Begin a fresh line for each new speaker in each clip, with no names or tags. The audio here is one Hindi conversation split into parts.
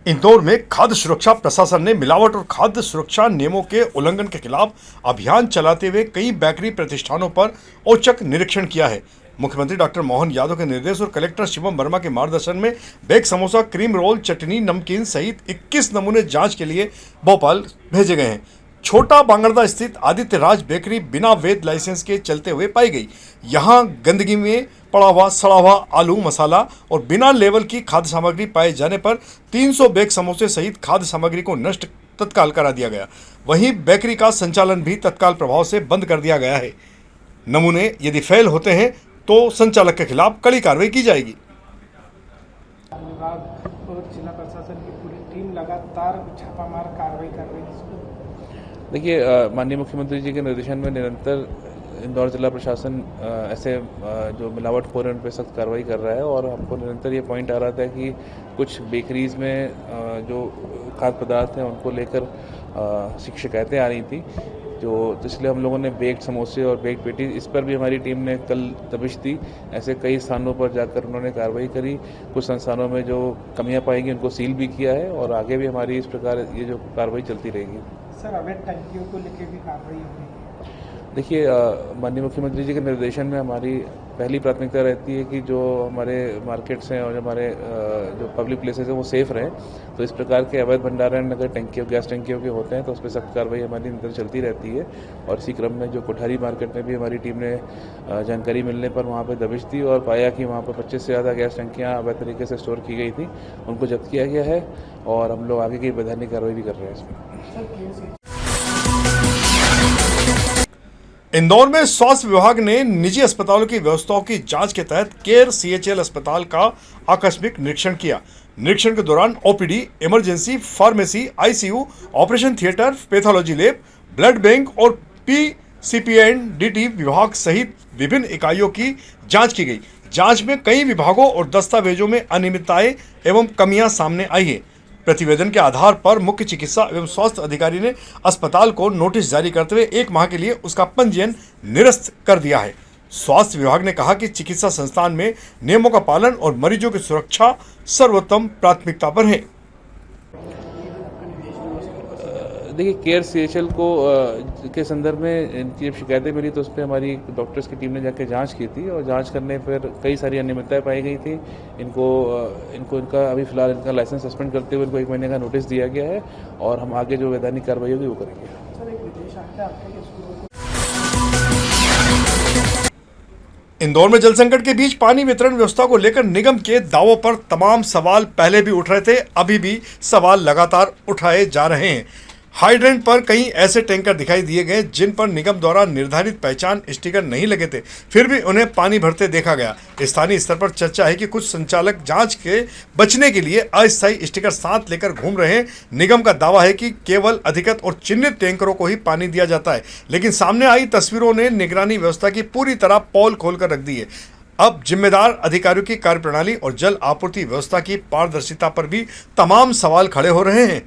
इंदौर में खाद्य सुरक्षा प्रशासन ने मिलावट और खाद्य सुरक्षा नियमों के उल्लंघन के खिलाफ अभियान चलाते हुए कई बेकरी प्रतिष्ठानों पर औचक निरीक्षण किया है। मुख्यमंत्री डॉक्टर मोहन यादव के निर्देश और कलेक्टर शिवम वर्मा के मार्गदर्शन में बेक समोसा, क्रीम रोल, चटनी, नमकीन सहित 21 नमूने जांच के लिए भोपाल भेजे गए हैं। छोटा बांगड़दा स्थित आदित्य राज बेकरी बिना वैध लाइसेंस के चलते हुए पाई गई। यहां गंदगी में पड़ा हुआ सड़ा हुआ आलू, मसाला और बिना लेवल की खाद्य सामग्री पाए जाने पर 300 बेक समोसे सहित खाद्य सामग्री को नष्ट तत्काल करा दिया गया। वहीं बेकरी का संचालन भी तत्काल प्रभाव से बंद कर दिया गया है। नमूने यदि फेल होते हैं तो संचालक के खिलाफ कड़ी कार्रवाई की जाएगी।
विभाग और जिला प्रशासन की पूरी टीम लगातार छापामार कार्रवाई कर रही है।
देखिए, माननीय मुख्यमंत्री जी के निर्देशन में निरंतर इंदौर जिला प्रशासन ऐसे जो मिलावटखोर हैं उन पर सख्त कार्रवाई कर रहा है और हमको निरंतर ये पॉइंट आ रहा था कि कुछ बेकरीज़ में जो खाद्य पदार्थ हैं उनको लेकर शिकायतें आ रही थी। तो इसलिए हम लोगों ने बेक्ड समोसे और बेक्ड पेटी, इस पर भी हमारी टीम ने कल दबिश दी। ऐसे कई स्थानों पर जाकर उन्होंने कार्रवाई करी। कुछ संस्थानों में जो कमियां पाई गई उनको सील भी किया है और आगे भी हमारी इस प्रकार ये जो कार्रवाई चलती रहेगी।
सर, अवैध टंकियों को लेकर भी कार्रवाई होगी?
देखिए, माननीय मुख्यमंत्री जी के निर्देशन में हमारी पहली प्राथमिकता रहती है कि जो हमारे मार्केट्स हैं और हमारे जो पब्लिक प्लेसेस हैं वो सेफ रहें। तो इस प्रकार के अवैध भंडारण अगर टंकियों, गैस टंकियों के होते हैं तो उस पर सख्त कार्रवाई हमारी निरंतर चलती रहती है। और इसी क्रम में जो कोठारी मार्केट में भी हमारी टीम ने जानकारी मिलने पर वहाँ पर दबिश दी और पाया कि वहाँ पर 25 से ज़्यादा गैस टंकियाँ अवैध तरीके से स्टोर की गई थी, उनको जब्त किया गया है और हम लोग आगे की वैधानिक कार्रवाई भी कर रहे हैं इसमें।
इंदौर में स्वास्थ्य विभाग ने निजी अस्पतालों की व्यवस्थाओं की जांच के तहत केयर CHL अस्पताल का आकस्मिक निरीक्षण किया। निरीक्षण के दौरान OPD, emergency, pharmacy, ICU, operation theatre, pathology lab, blood bank और PCPNDT विभाग सहित विभिन्न इकाइयों की जांच की गई। जांच में कई विभागों और दस्तावेजों में अनियमितताएं एवं कमियां सामने आई हैं। प्रतिवेदन के आधार पर मुख्य चिकित्सा एवं स्वास्थ्य अधिकारी ने अस्पताल को नोटिस जारी करते हुए 1 माह के लिए उसका पंजीयन निरस्त कर दिया है। स्वास्थ्य विभाग ने कहा कि चिकित्सा संस्थान में नियमों का पालन और मरीजों की सुरक्षा सर्वोत्तम प्राथमिकता पर है।
देखिए, केयर CHL को के संदर्भ में इनकी जब शिकायतें मिली तो उस पर हमारी डॉक्टर्स की टीम ने जाकर जांच की थी और जांच करने पर कई सारी अनियमितताएं पाई गई थी। इनका अभी फिलहाल इनका लाइसेंस सस्पेंड करते हुए इनको 1 महीने का नोटिस दिया गया है और हम आगे जो वैधानिक कार्रवाई होगी वो करेंगे।
इंदौर में जल संकट के बीच पानी वितरण व्यवस्था को लेकर निगम के दावों पर तमाम सवाल पहले भी उठ रहे थे, अभी भी सवाल लगातार उठाए जा रहे हैं। हाइड्रेंट पर कई ऐसे टैंकर दिखाई दिए गए जिन पर निगम द्वारा निर्धारित पहचान स्टिकर नहीं लगे थे, फिर भी उन्हें पानी भरते देखा गया। स्थानीय स्तर पर चर्चा है कि कुछ संचालक जांच के बचने के लिए अस्थायी स्टिकर साथ लेकर घूम रहे हैं। निगम का दावा है कि केवल अधिकृत और चिन्हित टैंकरों को ही पानी दिया जाता है, लेकिन सामने आई तस्वीरों ने निगरानी व्यवस्था की पूरी तरह पोल खोलकर रख दी है। अब जिम्मेदार अधिकारियों की कार्यप्रणाली और जल आपूर्ति व्यवस्था की पारदर्शिता पर भी तमाम सवाल खड़े हो रहे हैं।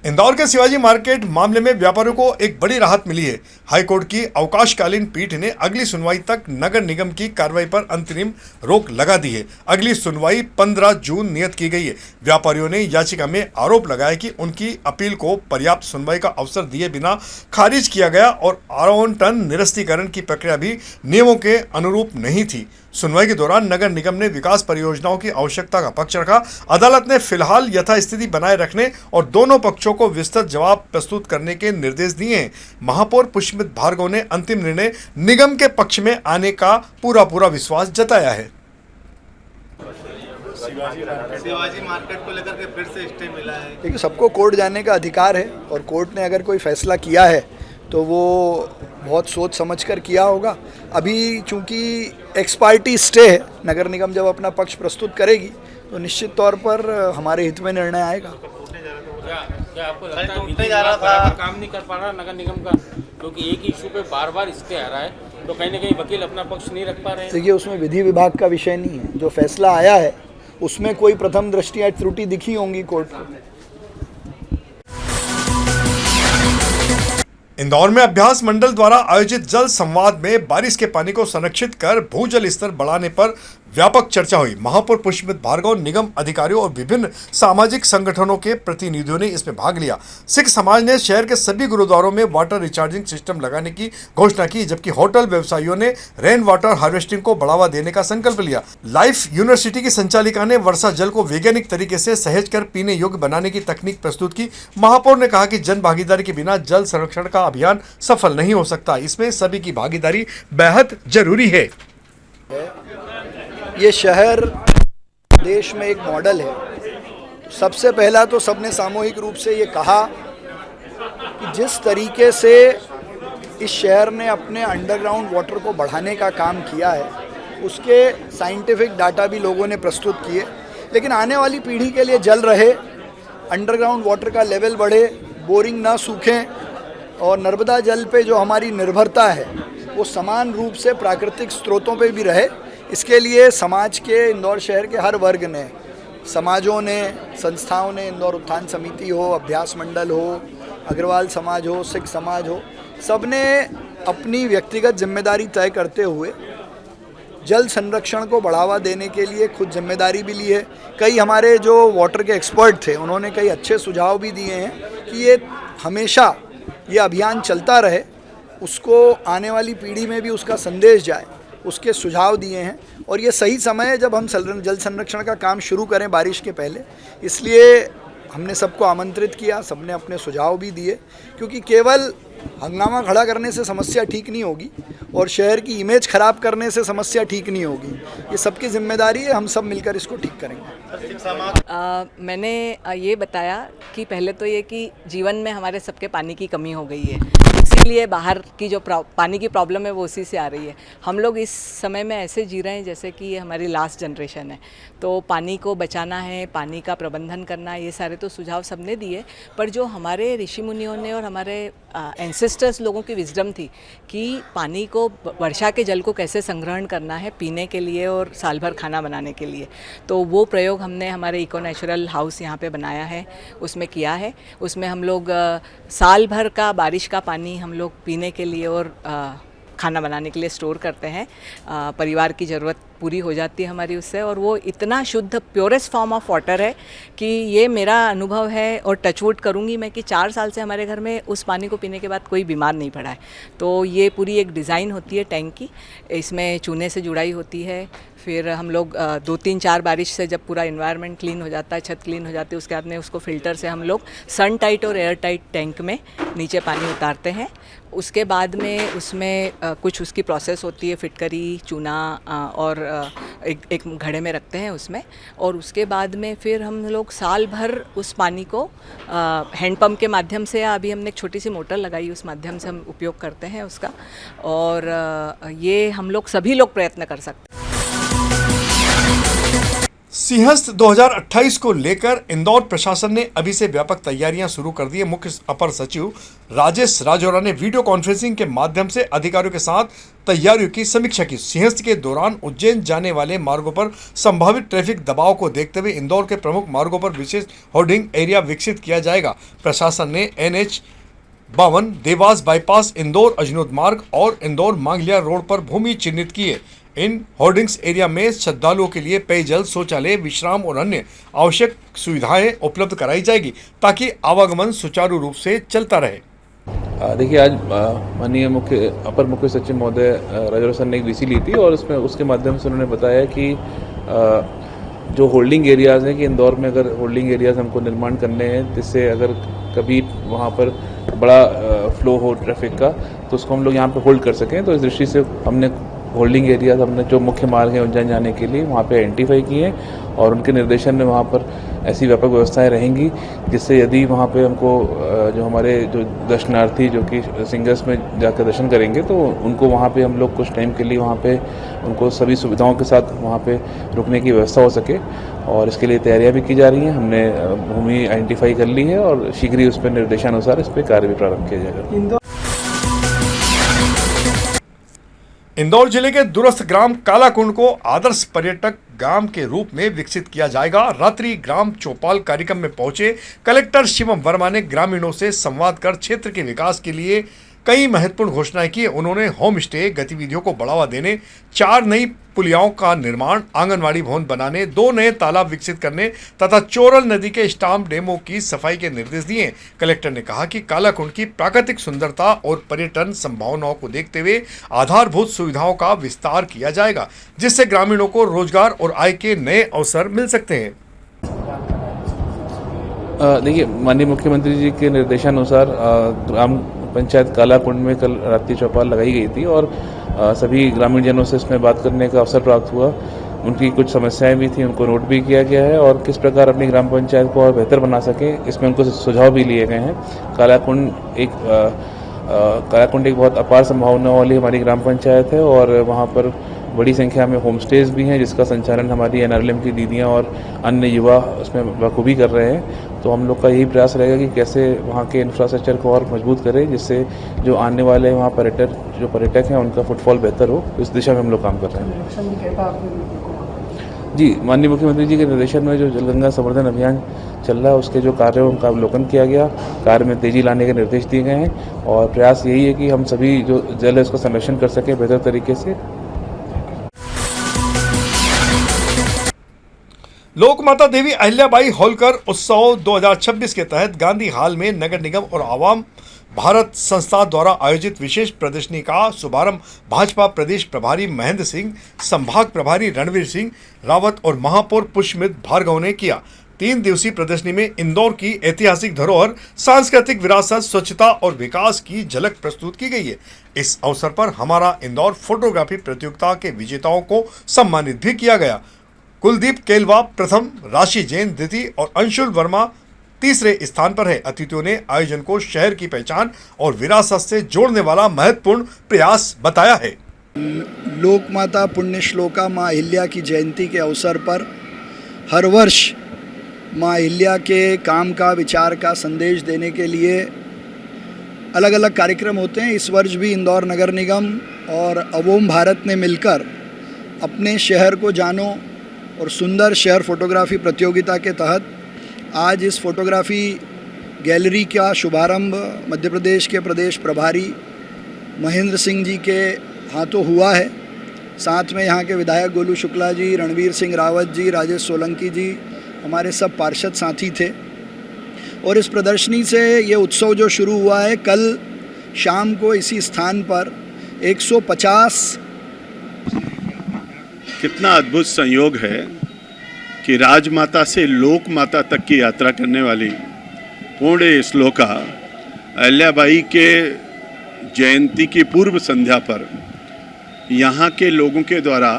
इंदौर के शिवाजी मार्केट मामले में व्यापारियों को एक बड़ी राहत मिली है। हाईकोर्ट की अवकाशकालीन पीठ ने अगली सुनवाई तक नगर निगम की कार्रवाई पर अंतरिम रोक लगा दी है। अगली सुनवाई 15 जून नियत की गई है। व्यापारियों ने याचिका में आरोप लगाया कि उनकी अपील को पर्याप्त सुनवाई का अवसर दिए बिना खारिज किया गया और आवंटन निरस्तीकरण की प्रक्रिया भी नियमों के अनुरूप नहीं थी। सुनवाई के दौरान नगर निगम ने विकास परियोजनाओं की आवश्यकता का पक्ष रखा। अदालत ने फिलहाल यथास्थिति बनाए रखने और दोनों पक्षों को विस्तृत जवाब प्रस्तुत करने के निर्देश दिए हैं। महापौर पुष्पमित भार्गव ने अंतिम निर्णय निगम के पक्ष में आने का पूरा विश्वास जताया है।
शिवाजी मार्केट को लेकर के फिर से स्टे मिला है।
देखिए, सबको कोर्ट जाने का अधिकार है और कोर्ट ने अगर कोई फैसला किया है तो वो बहुत सोच समझकर किया होगा। अभी चूंकि एक्सपार्टी स्टे है, नगर निगम जब अपना पक्ष प्रस्तुत करेगी तो निश्चित तौर पर हमारे हित में निर्णय आएगा।
क्या आपको लगता है बराबर काम नहीं कर पा रहा नगर निगम का, क्योंकि एक ही इशू पे बार स्टे आ रहा है, तो कहीं ना कहीं वकील अपना पक्ष नहीं रख पा रहे हैं?
देखिए, उसमें विधि विभाग का विषय नहीं है। जो फैसला आया है उसमें कोई प्रथम दृष्टया त्रुटि दिखी होंगी कोर्ट को।
इंदौर में अभ्यास मंडल द्वारा आयोजित जल संवाद में बारिश के पानी को संरक्षित कर भूजल स्तर बढ़ाने पर व्यापक चर्चा हुई। महापौर पुष्पमित्र भार्गव, निगम अधिकारियों और विभिन्न सामाजिक संगठनों के प्रतिनिधियों ने इसमें भाग लिया। सिख समाज ने शहर के सभी गुरुद्वारों में वाटर रिचार्जिंग सिस्टम लगाने की घोषणा की, जबकि होटल व्यवसायियों ने रेन वाटर हार्वेस्टिंग को बढ़ावा देने का संकल्प लिया। लाइफ यूनिवर्सिटी की संचालिका ने वर्षा जल को वैज्ञानिक तरीके से सहेज कर पीने योग्य बनाने की तकनीक प्रस्तुत की। महापौर ने कहा कि जन भागीदारी के बिना जल संरक्षण का अभियान सफल नहीं हो सकता, इसमें सभी की भागीदारी बेहद जरूरी है।
ये शहर देश में एक मॉडल है। सबसे पहला तो सबने सामूहिक रूप से ये कहा कि जिस तरीके से इस शहर ने अपने अंडरग्राउंड वाटर को बढ़ाने का काम किया है, उसके साइंटिफिक डाटा भी लोगों ने प्रस्तुत किए। लेकिन आने वाली पीढ़ी के लिए जल रहे, अंडरग्राउंड वाटर का लेवल बढ़े, बोरिंग ना सूखें और नर्मदा जल पे जो हमारी निर्भरता है वो समान रूप से प्राकृतिक स्रोतों पे भी रहे, इसके लिए समाज के, इंदौर शहर के हर वर्ग ने, समाजों ने, संस्थाओं ने, इंदौर उत्थान समिति हो, अभ्यास मंडल हो, अग्रवाल समाज हो, सिख समाज हो, सब ने अपनी व्यक्तिगत जिम्मेदारी तय करते हुए जल संरक्षण को बढ़ावा देने के लिए खुद जिम्मेदारी भी ली है। कई हमारे जो वाटर के एक्सपर्ट थे उन्होंने कई अच्छे सुझाव भी दिए हैं कि ये हमेशा ये अभियान चलता रहे, उसको आने वाली पीढ़ी में भी उसका संदेश जाए, उसके सुझाव दिए हैं। और ये सही समय है जब हम जल संरक्षण का काम शुरू करें बारिश के पहले, इसलिए हमने सबको आमंत्रित किया, सबने अपने सुझाव भी दिए, क्योंकि केवल हंगामा खड़ा करने से समस्या ठीक नहीं होगी और शहर की इमेज ख़राब करने से समस्या ठीक नहीं होगी। ये सबकी जिम्मेदारी है, हम सब मिलकर इसको ठीक करेंगे।
मैंने ये बताया कि पहले तो ये कि जीवन में हमारे सबके पानी की कमी हो गई है, इसीलिए बाहर की जो पानी की प्रॉब्लम है वो उसी से आ रही है। हम लोग इस समय में ऐसे जी रहे हैं जैसे कि ये हमारी लास्ट जनरेशन है, तो पानी को बचाना है, पानी का प्रबंधन करना, ये सारे तो सुझाव सबने दिए। पर जो हमारे ऋषि मुनियों ने और हमारे एंसेस्टर्स लोगों की विजडम थी कि पानी को, वर्षा के जल को कैसे संग्रहण करना है पीने के लिए और साल भर खाना बनाने के लिए, तो वो प्रयोग हमने हमारे इको नेचुरल हाउस यहाँ पे बनाया है, उसमें किया है। उसमें हम लोग साल भर का बारिश का पानी हम लोग पीने के लिए और खाना बनाने के लिए स्टोर करते हैं। परिवार की ज़रूरत पूरी हो जाती है हमारी उससे, और वो इतना शुद्ध प्योरेस्ट फॉर्म ऑफ वाटर है कि ये मेरा अनुभव है और टचवुड करूँगी मैं कि 4 साल से हमारे घर में उस पानी को पीने के बाद कोई बीमार नहीं पड़ा है। तो ये पूरी एक डिज़ाइन होती है टैंक की, इसमें चूने से जुड़ाई होती है। फिर हम लोग 2-3-4 बारिश से जब पूरा इन्वायरमेंट क्लीन हो जाता है, छत क्लीन हो जाती है, उसके बाद में उसको फ़िल्टर से हम लोग सन टाइट और एयर टाइट टैंक में नीचे पानी उतारते हैं। उसके बाद में उसमें कुछ उसकी प्रोसेस होती है, फिटकरी, चूना और एक घड़े में रखते हैं उसमें, और उसके बाद में फिर हम लोग साल भर उस पानी को हैंडपम्प के माध्यम से, या अभी हमने एक छोटी सी मोटर लगाई उस माध्यम से हम उपयोग करते हैं उसका, और ये हम लोग सभी लोग प्रयत्न कर सकते हैं।
सिंहस्थ 2028 को लेकर इंदौर प्रशासन ने अभी से व्यापक तैयारियां शुरू कर दी है। मुख्य अपर सचिव राजेश राजौरा ने वीडियो कॉन्फ्रेंसिंग के माध्यम से अधिकारियों के साथ तैयारियों की समीक्षा की। सिंहस्थ के दौरान उज्जैन जाने वाले मार्गों पर संभावित ट्रैफिक दबाव को देखते हुए इंदौर के प्रमुख मार्गों पर विशेष होर्डिंग एरिया विकसित किया जाएगा। प्रशासन ने NH-52 देवास बाईपास, इंदौर अजनोद मार्ग और इंदौर मांगलिया रोड पर भूमि चिन्हित किए। इन होर्डिंग्स एरिया में श्रद्धालुओं के लिए पेयजल, शौचालय, विश्राम और अन्य आवश्यक सुविधाएं उपलब्ध कराई जाएगी ताकि आवागमन सुचारू रूप से चलता रहे।
देखिए, आज माननीय अपर मुख्य सचिव महोदय राजौरा सर ने एक VC ली थी और उसके माध्यम से उन्होंने बताया कि जो होल्डिंग एरियाज़ हैं कि इंदौर में अगर होल्डिंग एरियाज़ हमको निर्माण करने हैं, जिससे अगर कभी वहाँ पर बड़ा फ्लो हो ट्रैफिक का तो उसको हम लोग यहाँ पे होल्ड कर सकें। तो इस दृष्टि से हमने होल्डिंग एरियाज, हमने जो मुख्य मार्ग हैं उज्जैन जाने के लिए वहाँ पे आइडेंटिफाई किए हैं और उनके निर्देशन में वहाँ पर ऐसी व्यापक व्यवस्थाएं रहेंगी जिससे यदि वहाँ पे हमको जो हमारे जो दर्शनार्थी जो कि सिंगर्स में जाकर दर्शन करेंगे तो उनको वहाँ पे हम लोग कुछ टाइम के लिए वहाँ पे उनको सभी सुविधाओं के साथ वहाँ पे रुकने की व्यवस्था हो सके, और इसके लिए तैयारियाँ भी की जा रही हैं। हमने भूमि आइडेंटिफाई कर ली है और शीघ्र ही उस पर निर्देशानुसार इस पर कार्य भी प्रारंभ किया जाएगा।
इंदौर जिले के दूरस्थ ग्राम कालाकुंड को आदर्श पर्यटक ग्राम के रूप में विकसित किया जाएगा। रात्रि ग्राम चौपाल कार्यक्रम में पहुंचे कलेक्टर शिवम वर्मा ने ग्रामीणों से संवाद कर क्षेत्र के विकास के लिए कई महत्वपूर्ण घोषणाएं की। उन्होंने होम स्टे गतिविधियों को बढ़ावा देने 4 नई पुलियाओं का निर्माण, आंगनवाड़ी भवन बनाने, 2 नए तालाब विकसित करने तथा चोरल नदी के स्टाम्प डैमों की सफाई के निर्देश दिए। कलेक्टर ने कहा कि कालाकुंड की प्राकृतिक सुंदरता और पर्यटन संभावनाओं को देखते हुए आधारभूत सुविधाओं का विस्तार किया जाएगा, जिससे ग्रामीणों को रोजगार और आय के नए अवसर मिल सकते हैं।
देखिए, माननीय मुख्यमंत्री जी के निर्देशानुसार ग्राम पंचायत कालाकुंड में कल रात्रि चौपाल लगाई गई थी और सभी ग्रामीण जनों से इसमें बात करने का अवसर प्राप्त हुआ। उनकी कुछ समस्याएं भी थी, उनको नोट भी किया गया है और किस प्रकार अपनी ग्राम पंचायत को और बेहतर बना सकें, इसमें उनको सुझाव भी लिए गए हैं। कालाकुंड एक बहुत अपार संभावनाओं वाली हमारी ग्राम पंचायत है और वहाँ पर बड़ी संख्या में होम स्टेज भी हैं, जिसका संचालन हमारी NRLM की दीदियाँ और अन्य युवा उसमें बखूबी कर रहे हैं। तो हम लोग का यही प्रयास रहेगा कि कैसे वहाँ के इंफ्रास्ट्रक्चर को और मजबूत करें, जिससे जो आने वाले वहाँ पर्यटक हैं उनका फुटफॉल बेहतर हो। इस दिशा में हम लोग काम कर रहे हैं। जी, माननीय मुख्यमंत्री जी के निर्देशन में जो जलगंगा संवर्धन अभियान चल रहा है, उसके जो कार्यों का अवलोकन किया गया, कार्य में तेजी लाने के निर्देश दिए गए हैं और प्रयास यही है कि हम सभी जो जल है उसका संरक्षण कर सकें बेहतर तरीके से।
लोकमाता देवी अहिल्याबाई होलकर उत्सव 2026 के तहत गांधी हाल में नगर निगम और आवाम भारत संस्था द्वारा आयोजित विशेष प्रदर्शनी का शुभारंभ भाजपा प्रदेश प्रभारी महेंद्र सिंह, संभाग प्रभारी रणवीर सिंह रावत और महापौर पुष्पमित भार्गव ने किया। 3 दिवसीय प्रदर्शनी में इंदौर की ऐतिहासिक धरोहर, सांस्कृतिक विरासत, स्वच्छता और विकास की झलक प्रस्तुत की गई है। इस अवसर पर हमारा इंदौर फोटोग्राफी प्रतियोगिता के विजेताओं को सम्मानित भी किया गया। कुलदीप केलवा प्रथम, राशि जैन द्वितीय और अंशुल वर्मा तीसरे स्थान पर है। अतिथियों ने आयोजन को शहर की पहचान और विरासत से जोड़ने वाला महत्वपूर्ण प्रयास बताया है।
लोकमाता पुण्यश्लोका माँ अहिल्या की जयंती के अवसर पर हर वर्ष माँ अहिल्या के काम का, विचार का संदेश देने के लिए अलग अलग कार्यक्रम होते हैं। इस वर्ष भी इंदौर नगर निगम और अवोम भारत ने मिलकर अपने शहर को जानो और सुंदर शहर फोटोग्राफी प्रतियोगिता के तहत आज इस फोटोग्राफी गैलरी का शुभारंभ मध्य प्रदेश के प्रदेश प्रभारी महेंद्र सिंह जी के हाथों हुआ है। साथ में यहाँ के विधायक गोलू शुक्ला जी, रणवीर सिंह रावत जी, राजेश सोलंकी जी, हमारे सब पार्षद साथी थे। और इस प्रदर्शनी से ये उत्सव जो शुरू हुआ है, कल शाम को इसी स्थान पर 150
कितना अद्भुत संयोग है कि राजमाता से लोक माता तक की यात्रा करने वाली पुण्य श्लोका अहिल्याबाई के जयंती की पूर्व संध्या पर यहाँ के लोगों के द्वारा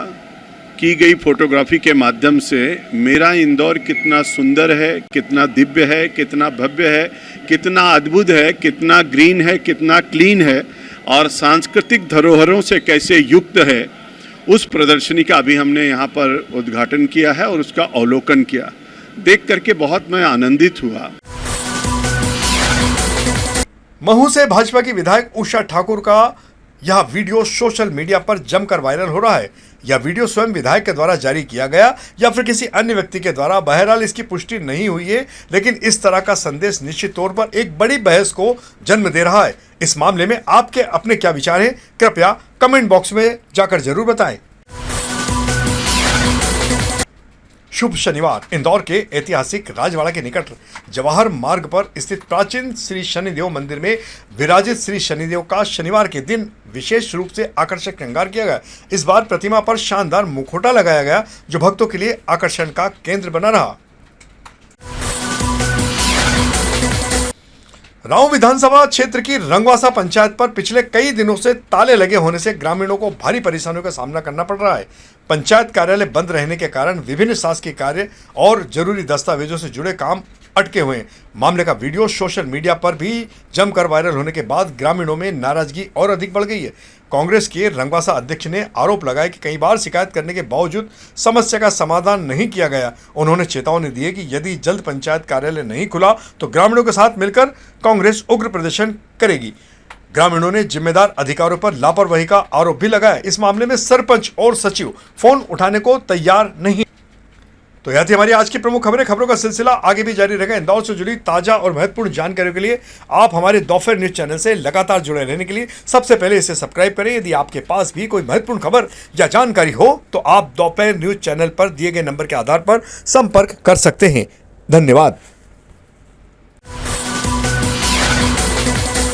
की गई फोटोग्राफी के माध्यम से मेरा इंदौर कितना सुंदर है, कितना दिव्य है, कितना भव्य है, कितना अद्भुत है, कितना ग्रीन है, कितना क्लीन है और सांस्कृतिक धरोहरों से कैसे युक्त है, उस प्रदर्शनी का अभी हमने यहाँ पर उद्घाटन किया है और उसका अवलोकन किया। देख करके बहुत मैं आनंदित हुआ।
महू से भाजपा की विधायक उषा ठाकुर का यह वीडियो सोशल मीडिया पर जमकर वायरल हो रहा है। यह वीडियो स्वयं विधायक के द्वारा जारी किया गया या फिर किसी अन्य व्यक्ति के द्वारा, बहरहाल इसकी पुष्टि नहीं हुई है, लेकिन इस तरह का संदेश निश्चित तौर पर एक बड़ी बहस को जन्म दे रहा है। इस मामले में आपके अपने क्या विचार हैं, कृपया कमेंट बॉक्स में जाकर जरूर बताएं। शुभ शनिवार। इंदौर के ऐतिहासिक राजवाड़ा के निकट जवाहर मार्ग पर स्थित प्राचीन श्री शनिदेव मंदिर में विराजित श्री शनिदेव का शनिवार के दिन विशेष रूप से आकर्षक श्रृंगार किया गया। इस बार प्रतिमा पर शानदार मुखौटा लगाया गया, जो भक्तों के लिए आकर्षण का केंद्र बना रहा। राऊ विधानसभा क्षेत्र की रंगवासा पंचायत पर पिछले कई दिनों से ताले लगे होने से ग्रामीणों को भारी परेशानियों का सामना करना पड़ रहा है। पंचायत कार्यालय बंद रहने के कारण विभिन्न शासकीय कार्य और जरूरी दस्तावेजों से जुड़े काम अटके हुए हैं। मामले का वीडियो सोशल मीडिया पर भी जमकर वायरल होने के बाद ग्रामीणों में नाराजगी और अधिक बढ़ गई है। कांग्रेस के रंगवासा अध्यक्ष ने आरोप लगाया कि कई बार शिकायत करने के बावजूद समस्या का समाधान नहीं किया गया। उन्होंने चेतावनी दी है कि यदि जल्द पंचायत कार्यालय नहीं खुला तो ग्रामीणों के साथ मिलकर कांग्रेस उग्र प्रदर्शन करेगी। ग्रामीणों ने जिम्मेदार अधिकारियों पर लापरवाही का आरोप भी लगाया। इस मामले में सरपंच और सचिव फोन उठाने को तैयार नहीं। तो यह थी हमारी आज की प्रमुख खबरें। खबरों का सिलसिला आगे भी जारी रहेगा। इंदौर से जुड़ी ताजा और महत्वपूर्ण जानकारियों के लिए आप हमारे दोपहर न्यूज चैनल से लगातार जुड़े रहने के लिए सबसे पहले इसे सब्सक्राइब करें। यदि आपके पास भी कोई महत्वपूर्ण खबर या जानकारी हो तो आप दोपहर न्यूज चैनल पर दिए गए नंबर के आधार पर संपर्क कर सकते हैं। धन्यवाद।